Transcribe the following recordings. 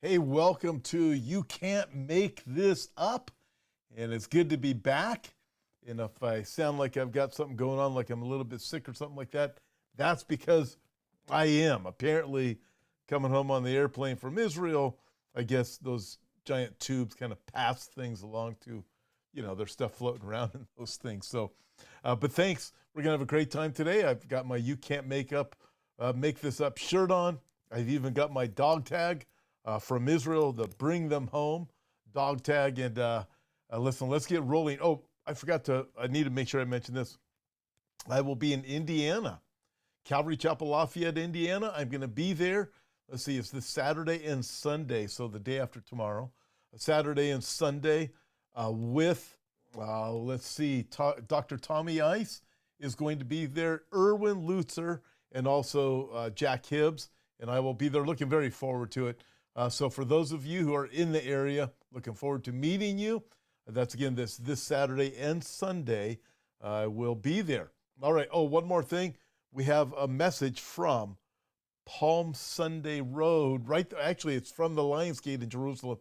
Hey, welcome to You Can't Make This Up. And it's good to be back. And if I sound like I've got something going on, like I'm a little bit sick or something like that, that's because I am. Apparently, coming home on the airplane from Israel, I guess those giant tubes kind of pass things along to, there's stuff floating around in those things. So, but thanks. We're going to have a great time today. I've got my You Can't Make This Up shirt on. I've even got my dog tag from Israel, the Bring Them Home dog tag. And listen, let's get rolling. Oh, I need to make sure I mention this. I will be in Indiana, Calvary Chapel, Lafayette, Indiana. I'm going to be there. Let's see, it's this Saturday and Sunday, so the day after tomorrow. Saturday and Sunday with, Dr. Tommy Ice is going to be there, Erwin Lutzer, and also Jack Hibbs. And I will be there, looking very forward to it. So for those of you who are in the area, looking forward to meeting you. That's again this Saturday and Sunday. We'll be there. All right. Oh, one more thing. We have a message from Palm Sunday Road. Right there. Actually, it's from the Lions Gate in Jerusalem.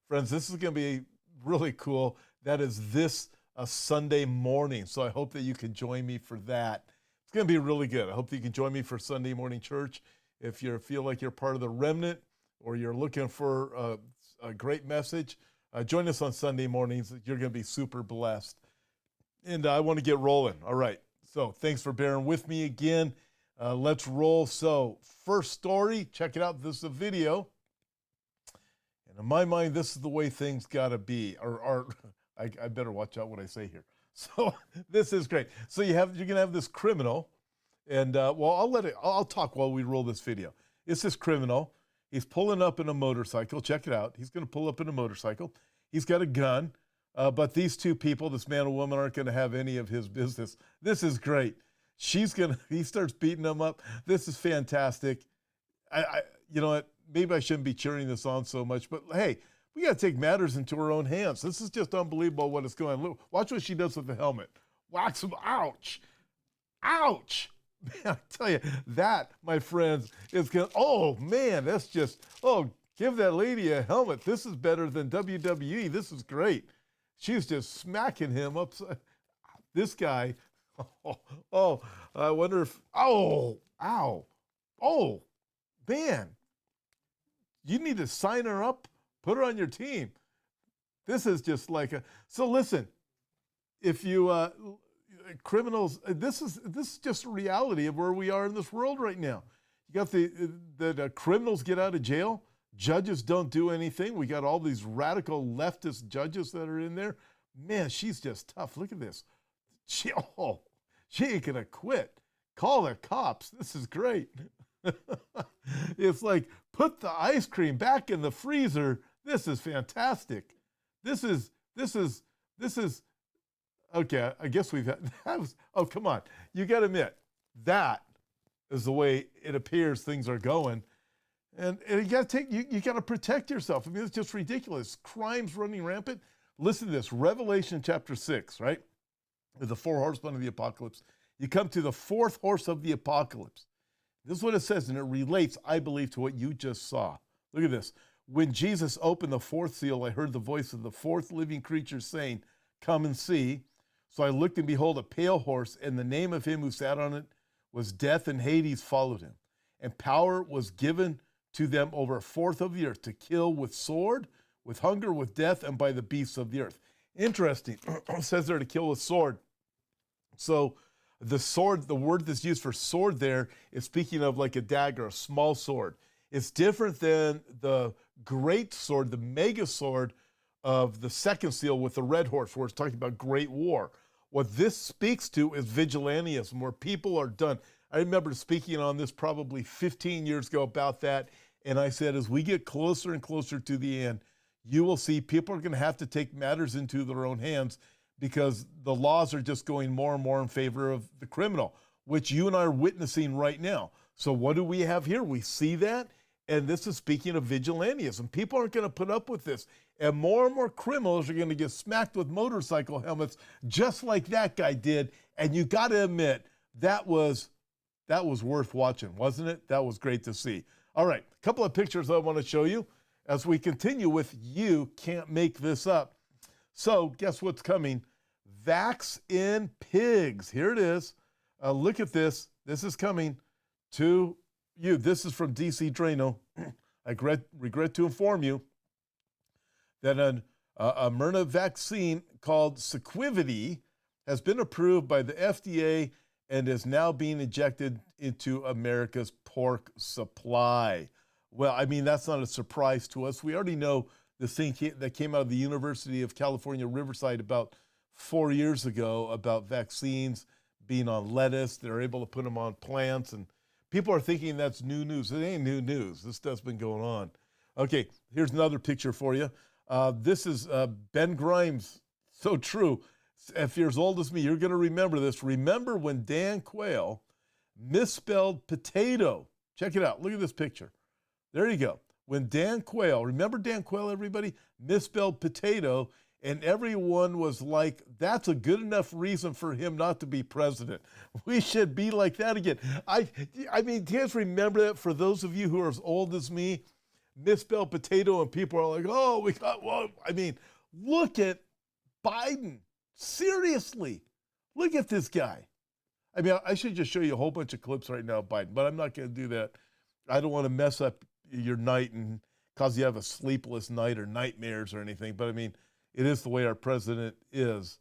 Friends, this is going to be really cool. That is this Sunday morning. So I hope that you can join me for that. It's going to be really good. I hope that you can join me for Sunday morning church. If you feel like you're part of the remnant or you're looking for a great message, join us on Sunday mornings. You're going to be super blessed. And I want to get rolling. All right. So thanks for bearing with me again. Let's roll. So first story, check it out. This is a video. And in my mind, this is the way things got to be. I better watch out what I say here. So this is great. So you're going to have this criminal. And I'll talk while we roll this video. It's this criminal. He's pulling up in a motorcycle. Check it out. He's going to pull up in a motorcycle. He's got a gun. But these two people, this man and woman, aren't going to have any of his business. This is great. He starts beating them up. This is fantastic. You know what? Maybe I shouldn't be cheering this on so much, but hey, we got to take matters into our own hands. This is just unbelievable what is going on. Look, watch what she does with the helmet. Whacks him. Ouch. Ouch. Man, I tell you, that, my friends, is going to, oh, man, that's just, give that lady a helmet. This is better than WWE. This is great. She's just smacking him upside. This guy, I wonder if, ow, man, you need to sign her up, put her on your team. This is just like so listen, if you, criminals, this is just a reality of where we are in this world right now. You got the criminals get out of jail. Judges don't do anything. We got all these radical leftist judges that are in there. Man, she's just tough. Look at this. She ain't gonna quit. Call the cops. This is great. It's like, put the ice cream back in the freezer. This is fantastic. This is okay, I guess we've had, come on. You got to admit, that is the way it appears things are going. And you got to you got to protect yourself. I mean, it's just ridiculous. Crime's running rampant. Listen to this, Revelation chapter 6, right? The four horsemen of the apocalypse. You come to the fourth horse of the apocalypse. This is what it says, and it relates, I believe, to what you just saw. Look at this. When Jesus opened the fourth seal, I heard the voice of the fourth living creature saying, "Come and see." So I looked, and behold, a pale horse, and the name of him who sat on it was Death, and Hades followed him. And power was given to them over a fourth of the earth, to kill with sword, with hunger, with death, and by the beasts of the earth. Interesting. It says there to kill with sword. So the sword, the word that's used for sword there is speaking of like a dagger, a small sword. It's different than the great sword, the mega sword of the second seal with the red horse, where it's talking about great war. What this speaks to is vigilantism, where people are done. I remember speaking on this probably 15 years ago about that, and I said, as we get closer and closer to the end, you will see people are going to have to take matters into their own hands, because the laws are just going more and more in favor of the criminal, which you and I are witnessing right now. So what do we have here? We see that, and this is speaking of vigilantism. People aren't going to put up with this. And more criminals are going to get smacked with motorcycle helmets, just like that guy did. And you got to admit, that was worth watching, wasn't it? That was great to see. All right, a couple of pictures I want to show you. as we continue with You Can't Make This Up. So guess what's coming? Vax in Pigs. Here it is. Look at this. This is coming to you. This is from DC Drano. I regret to inform you that a Myrna vaccine called Sequivity has been approved by the FDA and is now being injected into America's pork supply. Well, I mean, that's not a surprise to us. We already know this thing that came out of the University of California, Riverside about 4 years ago about vaccines being on lettuce. They're able to put them on plants, and people are thinking that's new news. It ain't new news. This stuff's been going on. Okay, here's another picture for you. This is Ben Grimes. So true. If you're as old as me, you're going to remember this. Remember when Dan Quayle misspelled potato? Check it out. Look at this picture. There you go. When Dan Quayle, remember Dan Quayle, everybody? Misspelled potato, and everyone was like, that's a good enough reason for him not to be president. We should be like that again. I mean, do you guys remember that? For those of you who are as old as me, misspelled potato, and people are like, oh, we got, well, I mean, look at Biden. Seriously, look at this guy. I mean, I should just show you a whole bunch of clips right now of Biden, but I'm not going to do that. I don't want to mess up your night and cause you have a sleepless night or nightmares or anything. But I mean, it is the way our president is.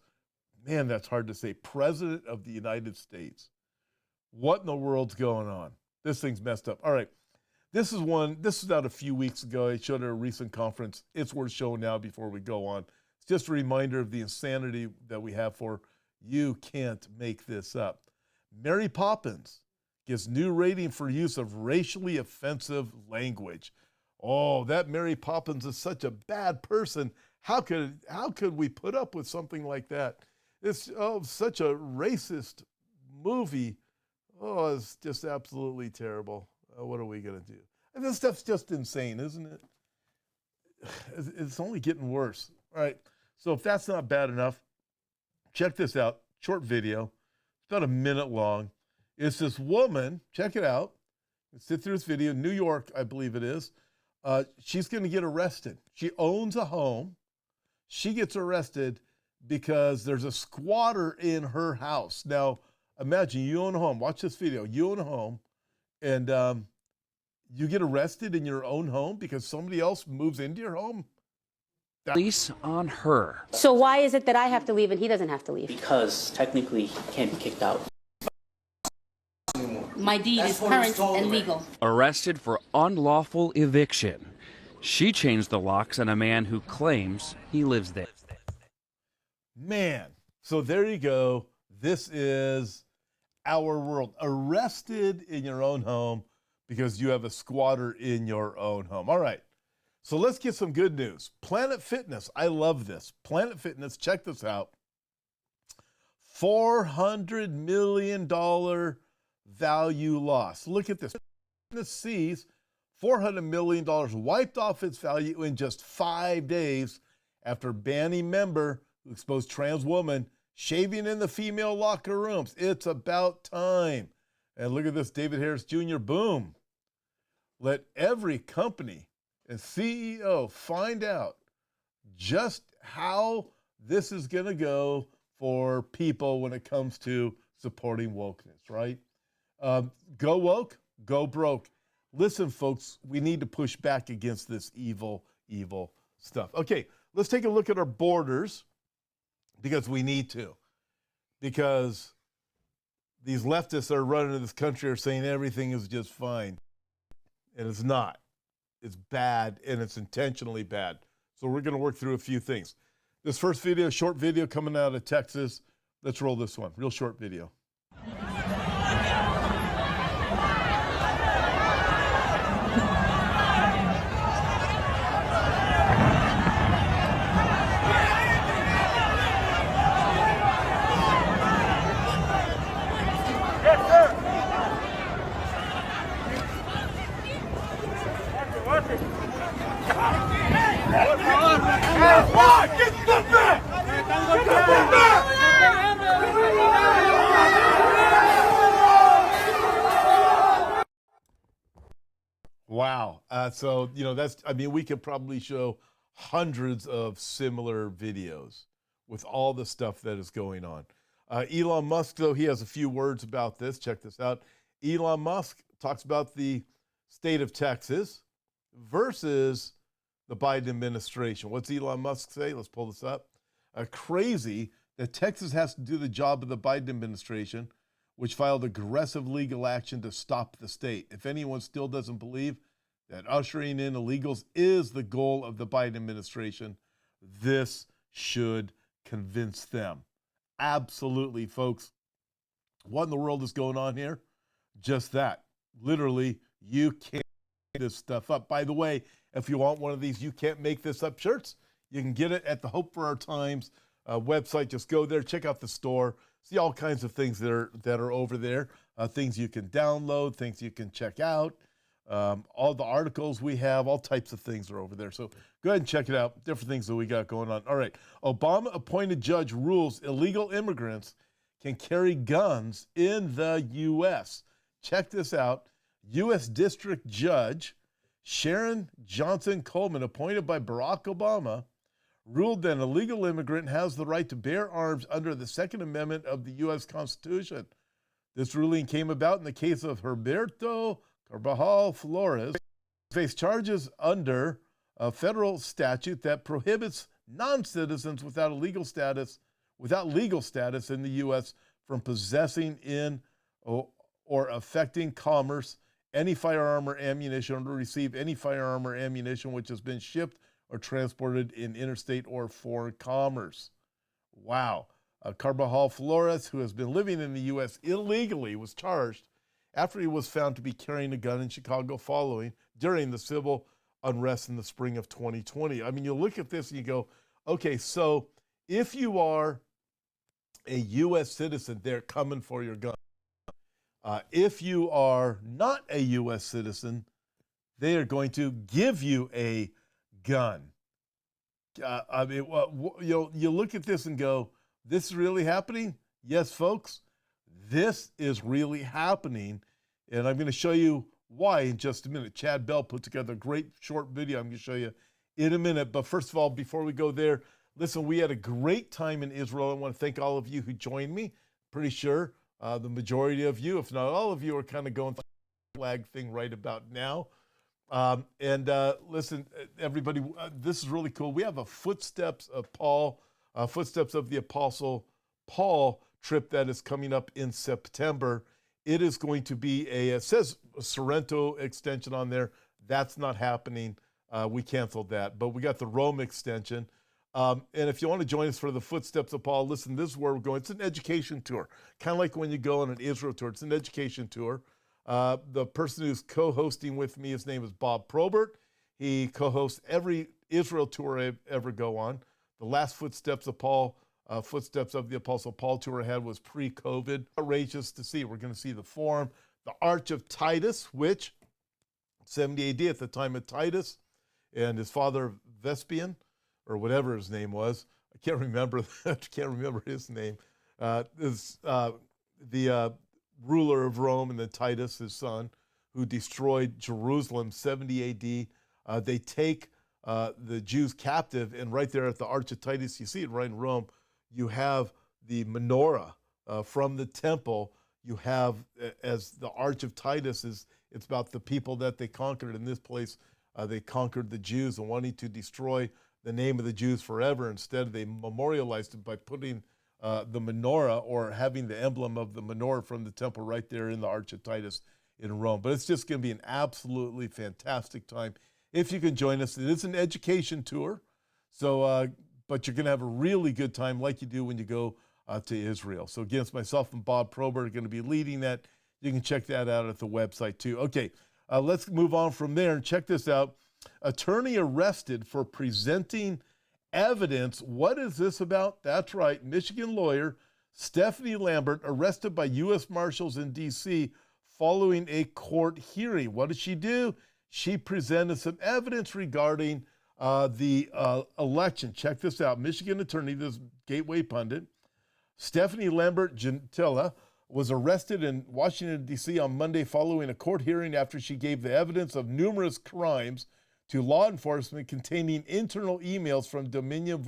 Man, that's hard to say. President of the United States. What in the world's going on? This thing's messed up. All right. This is out a few weeks ago. I showed at a recent conference. It's worth showing now before we go on. It's just a reminder of the insanity that we have for You Can't Make This Up. Mary Poppins gives new rating for use of racially offensive language. Oh, that Mary Poppins is such a bad person. How could we put up with something like that? It's such a racist movie. Oh, it's just absolutely terrible. What are we going to do? And this stuff's just insane, isn't it? It's only getting worse. All right, so if that's not bad enough, check this out. Short video. It's about a minute long. It's this woman, check it out. Sit through this video, New York, I believe it is. She's going to get arrested. She owns a home. She gets arrested because there's a squatter in her house. Now, imagine you own a home. Watch this video. You own a home, and you get arrested in your own home because somebody else moves into your home. Police on her. So why is it that I have to leave and he doesn't have to leave? Because technically he can't be kicked out. My deed is current and legal. Arrested for unlawful eviction. She changed the locks on a man who claims he lives there. Man, so there you go. This is our world. Arrested in your own home because you have a squatter in your own home. All right, so let's get some good news. Planet Fitness, I love this. Planet Fitness, check this out. $400 million value loss. Look at this. Fitness sees $400 million wiped off its value in just 5 days after banning member who exposed trans woman shaving in the female locker rooms. It's about time. And look at this, David Harris Jr., boom. Let every company and CEO find out just how this is going to go for people when it comes to supporting wokeness, right? Go woke, go broke. Listen, folks, we need to push back against this evil, evil stuff. Okay, let's take a look at our borders because we need to. Because these leftists that are running this country are saying everything is just fine. And it's not. It's bad, and it's intentionally bad. So we're going to work through a few things. This first video, short video coming out of Texas. Let's roll this one. Real short video. Wow. Wow. So, we could probably show hundreds of similar videos with all the stuff that is going on. Elon Musk, though, he has a few words about this. Check this out. Elon Musk talks about the state of Texas versus the Biden administration. What's Elon Musk say? Let's pull this up. Crazy that Texas has to do the job of the Biden administration, which filed aggressive legal action to stop the state. If anyone still doesn't believe that ushering in illegals is the goal of the Biden administration, this should convince them. Absolutely, folks. What in the world is going on here? Just that. Literally, you can't make this stuff up. By the way, if you want one of these You Can't Make This Up shirts, you can get it at the Hope for Our Times website. Just go there, check out the store, see all kinds of things that are over there, things you can download, things you can check out, all the articles we have, all types of things are over there. So go ahead and check it out, different things that we got going on. All right, Obama-appointed judge rules illegal immigrants can carry guns in the U.S. Check this out. U.S. District Judge Sharon Johnson Coleman, appointed by Barack Obama, ruled that an illegal immigrant has the right to bear arms under the Second Amendment of the U.S. Constitution. This ruling came about in the case of Herberto Carbajal Flores, who faced charges under a federal statute that prohibits non-citizens without legal status in the U.S. from possessing in or affecting commerce any firearm or ammunition, or to receive any firearm or ammunition which has been shipped or transported in interstate or foreign commerce. Wow. Carbajal Flores, who has been living in the U.S. illegally, was charged after he was found to be carrying a gun in Chicago during the civil unrest in the spring of 2020. I mean, you look at this and you go, okay, so if you are a U.S. citizen, they're coming for your gun. If you are not a U.S. citizen, they are going to give you a gun. You look at this and go, this is really happening? Yes, folks, this is really happening. And I'm going to show you why in just a minute. Chad Bell put together a great short video I'm going to show you in a minute. But first of all, before we go there, listen, we had a great time in Israel. I want to thank all of you who joined me. Pretty sure the majority of you, if not all of you, are kind of going through the flag thing right about now. Listen, everybody, this is really cool. We have a Footsteps of the Apostle Paul trip that is coming up in September. It is going to be it says a Sorrento extension on there. That's not happening. We canceled that, but we got the Rome extension. And if you want to join us for the Footsteps of Paul, listen, this is where we're going. It's an education tour, kind of like when you go on an Israel tour. It's an education tour. The person who's co-hosting with me, his name is Bob Probert. He co-hosts every Israel tour I ever go on. The last Footsteps of the Apostle Paul tour I had was pre-COVID. Outrageous to see. We're going to see the Forum, the Arch of Titus, which 70 AD at the time of Titus, and his father Vespasian, or whatever his name was. I can't remember his name. The ruler of Rome, and then Titus, his son, who destroyed Jerusalem 70 AD. They take the Jews captive, and right there at the Arch of Titus, you see it right in Rome, you have the menorah from the temple. You have, as the Arch of Titus it's about the people that they conquered. In this place, they conquered the Jews and wanting to destroy the name of the Jews forever. Instead, they memorialized it by putting the menorah, or having the emblem of the menorah from the temple right there in the Arch of Titus in Rome. But it's just going to be an absolutely fantastic time. If you can join us, it is an education tour. So, but you're going to have a really good time like you do when you go to Israel. So again, it's myself and Bob Probert are going to be leading that. You can check that out at the website too. Okay, let's move on from there and check this out. Attorney arrested for presenting evidence. What is this about? That's right. Michigan lawyer Stephanie Lambert arrested by U.S. Marshals in D.C. following a court hearing. What did she do? She presented some evidence regarding the election. Check this out. Michigan attorney, this Gateway pundit, Stephanie Lambert Gentilla, was arrested in Washington, D.C. on Monday following a court hearing after she gave the evidence of numerous crimes to law enforcement containing internal emails from Dominion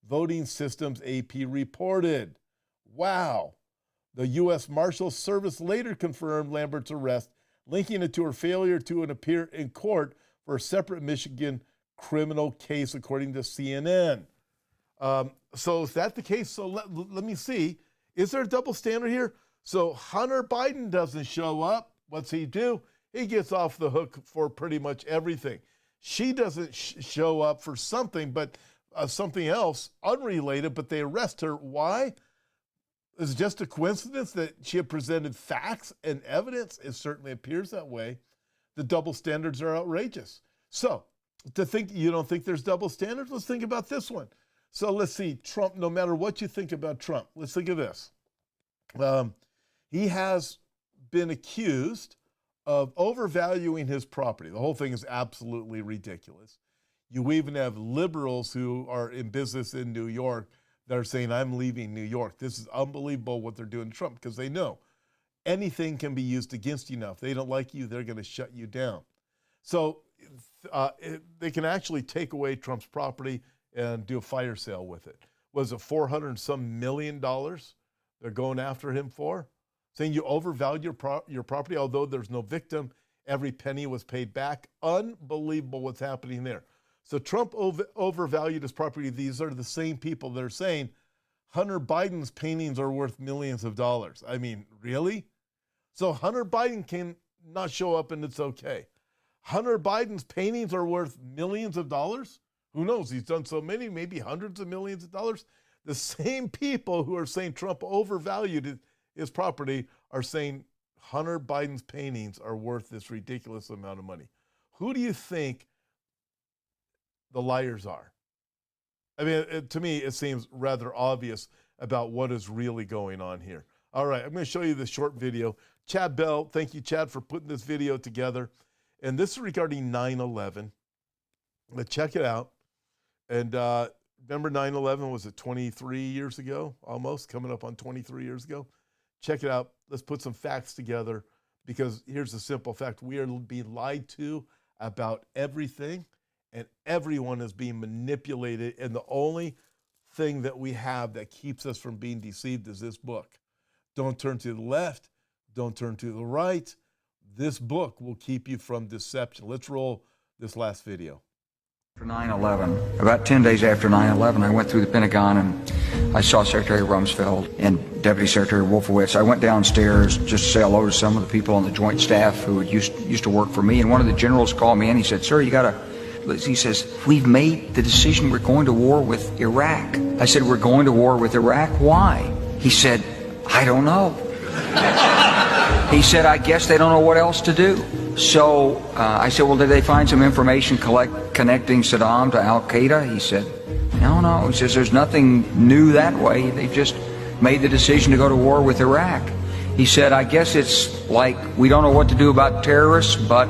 Voting Systems, AP reported. Wow. The U.S. Marshals Service later confirmed Lambert's arrest, linking it to her failure to appear in court for a separate Michigan criminal case, according to CNN. So is that the case? So let me see. Is there a double standard here? So Hunter Biden doesn't show up. What's he do? He gets off the hook for pretty much everything. She doesn't show up for something, but something else unrelated, but they arrest her. Why? Is it just a coincidence that she had presented facts and evidence? It certainly appears that way. The double standards are outrageous. So to think you don't think there's double standards, let's think about this one. So let's see, Trump, no matter what you think about Trump, let's think of this. He has been accused of overvaluing his property. The whole thing is absolutely ridiculous. You even have liberals who are in business in New York that are saying, I'm leaving New York. This is unbelievable what they're doing to Trump, because they know anything can be used against you now. If they don't like you, they're going to shut you down. So they can actually take away Trump's property and do a fire sale with it. Was it $400 and some million they're going after him for? Saying you overvalued your property, although there's no victim, every penny was paid back. Unbelievable what's happening there. So Trump overvalued his property. These are the same people that are saying Hunter Biden's paintings are worth millions of dollars. I mean, really? So Hunter Biden can not show up and it's okay. Hunter Biden's paintings are worth millions of dollars? Who knows? He's done so many, maybe hundreds of millions of dollars. The same people who are saying Trump overvalued his property are saying Hunter Biden's paintings are worth this ridiculous amount of money. Who do you think the liars are? I mean, to me, it seems rather obvious about what is really going on here. All right, I'm going to show you the short video. Chad Bell, thank you, Chad, for putting this video together. And this is regarding 9/11. But check it out. And remember 9/11, was it 23 years ago? Almost, coming up on 23 years ago. Check it out. Let's put some facts together, because here's the simple fact. We are being lied to about everything, and everyone is being manipulated. And the only thing that we have that keeps us from being deceived is this book. Don't turn to the left. Don't turn to the right. This book will keep you from deception. Let's roll this last video. After 9/11, about 10 days after 9/11, I went through the Pentagon and I saw Secretary Rumsfeld and Deputy Secretary Wolfowitz. I went downstairs just to say hello to some of the people on the Joint Staff who used to work for me, and one of the generals called me and he said, "Sir, he says, we've made the decision, we're going to war with Iraq." I said, "We're going to war with Iraq? Why?" He said, "I don't know." He said, "I guess they don't know what else to do." So I said, "Well, did they find some information connecting Saddam to Al-Qaeda?" He said, No. He says, "There's nothing new that way. They just made the decision to go to war with Iraq." He said, "I guess it's like we don't know what to do about terrorists, but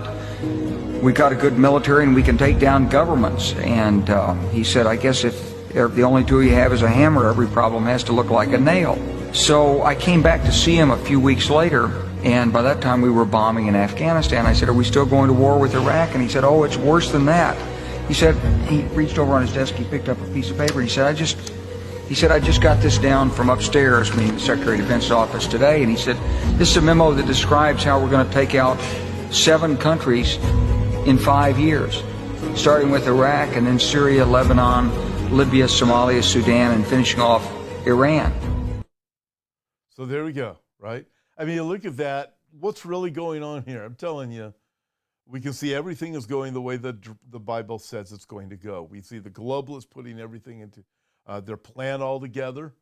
we got a good military and we can take down governments." And he said, "I guess if the only tool you have is a hammer, every problem has to look like a nail." So I came back to see him a few weeks later, and by that time we were bombing in Afghanistan. I said, "Are we still going to war with Iraq?" And he said, "Oh, it's worse than that." He said, he reached over on his desk, he picked up a piece of paper, he said, I just got this down from upstairs, meaning the Secretary of Defense's office today, and he said, "This is a memo that describes how we're going to take out 7 countries in 5 years, starting with Iraq and then Syria, Lebanon, Libya, Somalia, Sudan, and finishing off Iran." So there we go, right? I mean, look at that. What's really going on here? I'm telling you, we can see everything is going the way that the Bible says it's going to go. We see the globalists putting everything into their plan all together.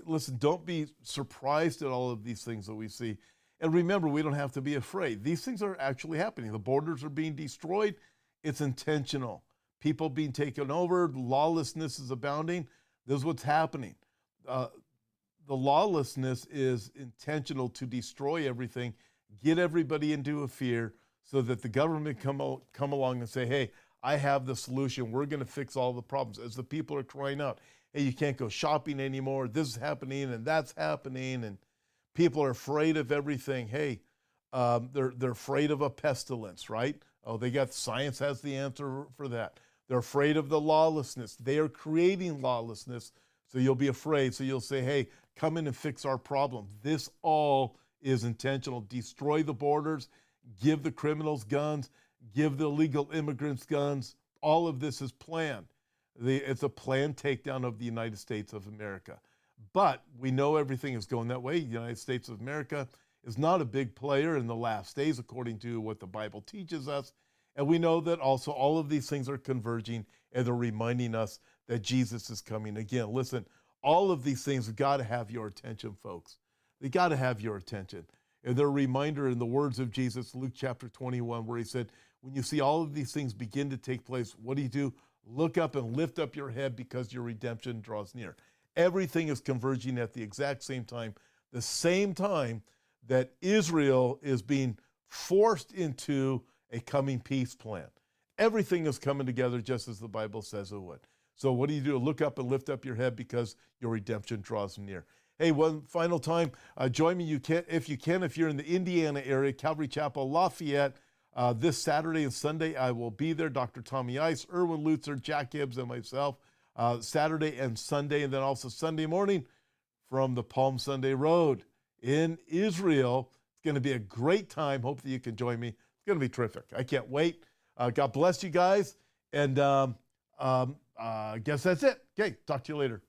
Listen, don't be surprised at all of these things that we see. And remember, we don't have to be afraid. These things are actually happening. The borders are being destroyed. It's intentional. People being taken over. Lawlessness is abounding. This is what's happening. The lawlessness is intentional to destroy everything, get everybody into a fear so that the government come along and say, "Hey, I have the solution. We're going to fix all the problems," as the people are crying out. hey, you can't go shopping anymore. This is happening and that's happening. And people are afraid of everything. Hey, they're afraid of a pestilence, right? Oh, science has the answer for that. They're afraid of the lawlessness. They are creating lawlessness, so you'll be afraid. So you'll say, hey, come in and fix our problem. This all is intentional. Destroy the borders, give the criminals guns, give the illegal immigrants guns. All of this is planned. It's a planned takedown of the United States of America. But we know everything is going that way. The United States of America is not a big player in the last days, according to what the Bible teaches us. And we know that also all of these things are converging, and they're reminding us that Jesus is coming again. Listen, all of these things have got to have your attention, folks. They got to have your attention. And they're a reminder in the words of Jesus, Luke chapter 21, where he said, when you see all of these things begin to take place, what do? Look up and lift up your head because your redemption draws near. Everything is converging at the exact same time, the same time that Israel is being forced into a coming peace plan. Everything is coming together just as the Bible says it would. So what do? Look up and lift up your head because your redemption draws near. Hey, one final time, join me if you're in the Indiana area, Calvary Chapel, Lafayette, this Saturday and Sunday. I will be there. Dr. Tommy Ice, Erwin Lutzer, Jack Hibbs, and myself, Saturday and Sunday, and then also Sunday morning from the Palm Sunday Road in Israel. It's going to be a great time. Hope that you can join me. It's going to be terrific. I can't wait. God bless you guys. And I guess that's it. Okay, talk to you later.